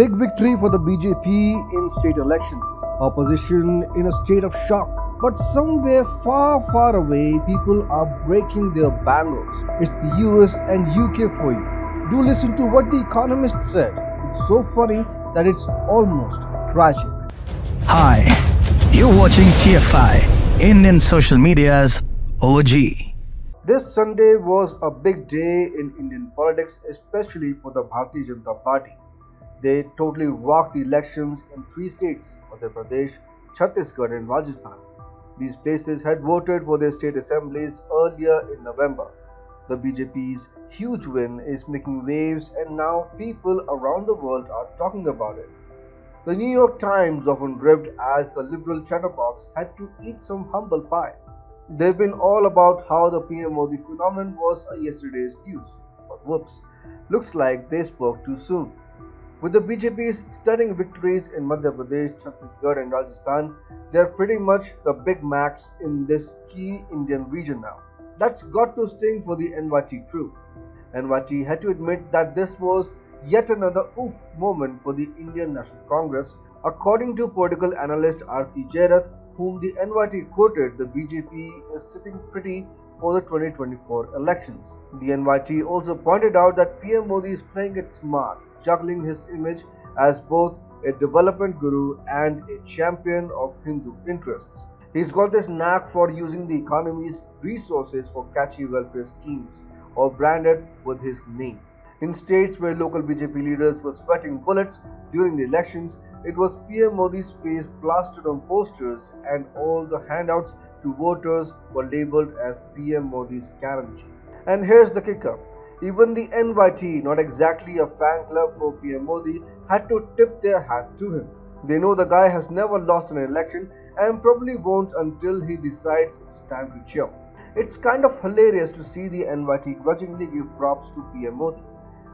big victory for the BJP in state elections. Opposition in a state of shock. But somewhere far, far away, people are breaking their bangles. It's the US and UK for you. Do listen to what the Economist said. It's so funny that it's almost tragic. Hi, you're watching TFI, Indian social media's OG. This Sunday was a big day in Indian politics, especially for the Bharatiya Janata Party. They totally rocked the elections in three states: Madhya Pradesh, Chhattisgarh, and Rajasthan. These places had voted for their state assemblies earlier in November. The BJP's huge win is making waves, and now people around the world are talking about it. The New York Times often ribbed as the liberal chatterbox had to eat some humble pie. They've been all about how the PM Modi phenomenon was a yesterday's news. But whoops, looks like they spoke too soon. With the BJP's stunning victories in Madhya Pradesh, Chhattisgarh, and Rajasthan, they are pretty much the Big Macs in this key Indian region now. That's got to sting for the NYT crew. NYT had to admit that this was yet another oof moment for the Indian National Congress. According to political analyst Aarti Jairath, whom the NYT quoted, the BJP is sitting pretty for the 2024 elections. The NYT also pointed out that PM Modi is playing it smart, juggling his image as both a development guru and a champion of Hindu interests. He's got this knack for using the economy's resources for catchy welfare schemes, all branded with his name. In states where local BJP leaders were sweating bullets during the elections, it was PM Modi's face plastered on posters, and all the handouts to voters were labeled as PM Modi's guarantee. And here's the kicker. Even the NYT, not exactly a fan club for PM Modi, had to tip their hat to him. They know the guy has never lost an election and probably won't until he decides it's time to chill. It's kind of hilarious to see the NYT grudgingly give props to PM Modi.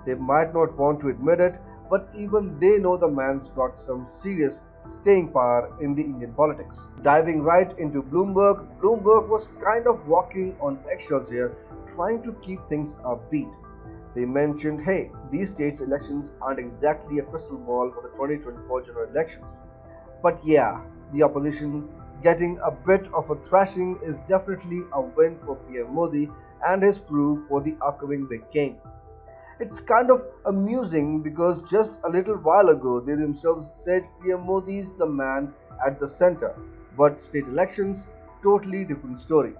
They might not want to admit it, but even they know the man's got some serious staying power in the Indian politics. Diving right into Bloomberg, Bloomberg was kind of walking on eggshells here, trying to keep things upbeat. They mentioned, hey, these states' elections aren't exactly a crystal ball for the 2024 general elections. But yeah, the opposition getting a bit of a thrashing is definitely a win for PM Modi and his crew for the upcoming big game. It's kind of amusing because just a little while ago they themselves said PM Modi's the man at the center, but state elections, totally different story.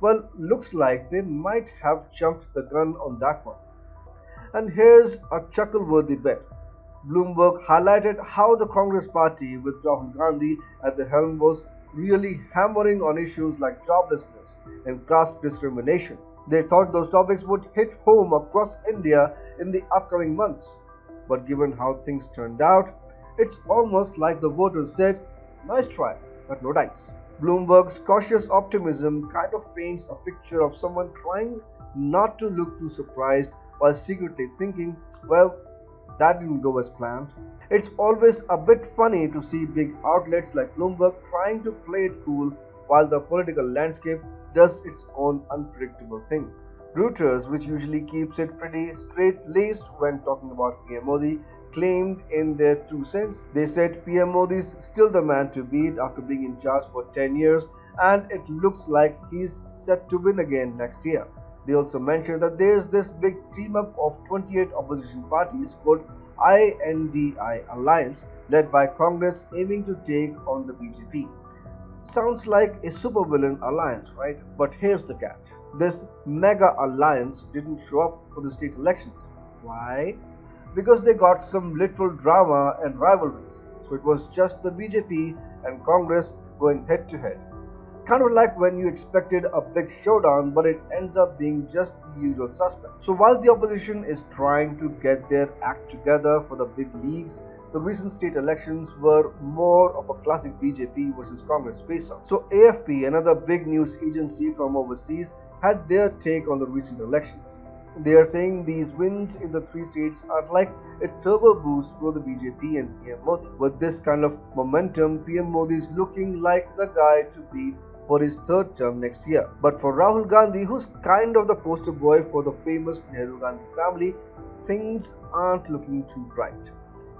Well, looks like they might have jumped the gun on that one. And here's a chuckle-worthy bit. Bloomberg highlighted how the Congress party with Rahul Gandhi at the helm was really hammering on issues like joblessness and caste discrimination. They thought those topics would hit home across India in the upcoming months. But given how things turned out, it's almost like the voters said, nice try, but no dice. Bloomberg's cautious optimism kind of paints a picture of someone trying not to look too surprised while secretly thinking, well, that didn't go as planned. It's always a bit funny to see big outlets like Bloomberg trying to play it cool while the political landscape does its own unpredictable thing. Reuters, which usually keeps it pretty straight-laced when talking about PM Modi, claimed in their 2 cents. They said PM Modi's still the man to beat after being in charge for 10 years, and it looks like he's set to win again next year. They also mentioned that there's this big team-up of 28 opposition parties called INDI Alliance, led by Congress, aiming to take on the BJP. Sounds like a supervillain alliance, right? But here's the catch. This mega alliance didn't show up for the state elections. Why? Because they got some literal drama and rivalries. So it was just the BJP and Congress going head to head. Kind of like when you expected a big showdown, but it ends up being just the usual suspect. So while the opposition is trying to get their act together for the big leagues, the recent state elections were more of a classic BJP versus Congress face-off. So AFP, another big news agency from overseas, had their take on the recent election. They are saying these wins in the three states are like a turbo boost for the BJP and PM Modi. With this kind of momentum, PM Modi is looking like the guy to beat for his third term next year. But for Rahul Gandhi, who's kind of the poster boy for the famous Nehru Gandhi family, things aren't looking too bright.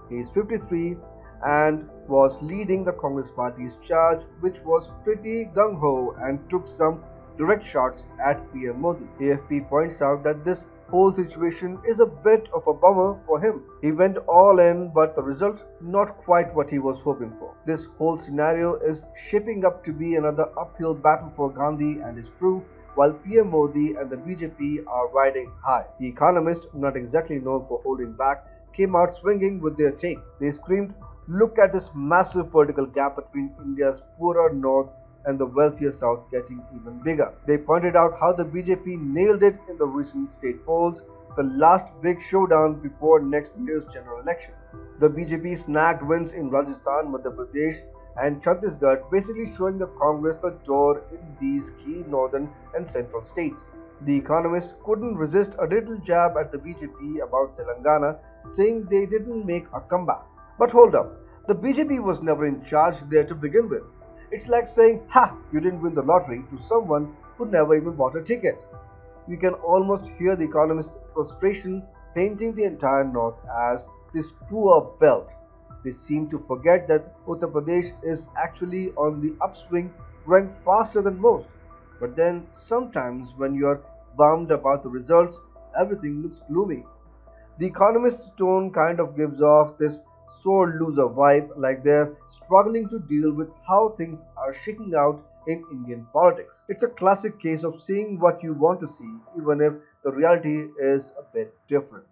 He is 53 and was leading the Congress party's charge, which was pretty gung-ho and took some direct shots at PM Modi. AFP points out that this whole situation is a bit of a bummer for him. He went all in, but the result not quite what he was hoping for. This whole scenario is shaping up to be another uphill battle for Gandhi and his crew, while PM Modi and the BJP are riding high. The Economist, not exactly known for holding back, came out swinging with their take. They screamed, "Look at this massive political gap between India's poorer north and the wealthier south getting even bigger." They pointed out how the BJP nailed it in the recent state polls, the last big showdown before next year's general election. The BJP snagged wins in Rajasthan, Madhya Pradesh, and Chhattisgarh, basically showing the Congress the door in these key northern and central states. The Economist couldn't resist a little jab at the BJP about Telangana, saying they didn't make a comeback. But hold up, the BJP was never in charge there to begin with. It's like saying, "Ha, you didn't win the lottery" to someone who never even bought a ticket. You can almost hear the Economist's frustration, painting the entire North as this poor belt. They seem to forget that Uttar Pradesh is actually on the upswing, growing faster than most. But then sometimes when you're bummed about the results, everything looks gloomy. The Economist's tone kind of gives off this sore loser vibe, like they're struggling to deal with how things are shaking out in Indian politics. It's a classic case of seeing what you want to see, even if the reality is a bit different.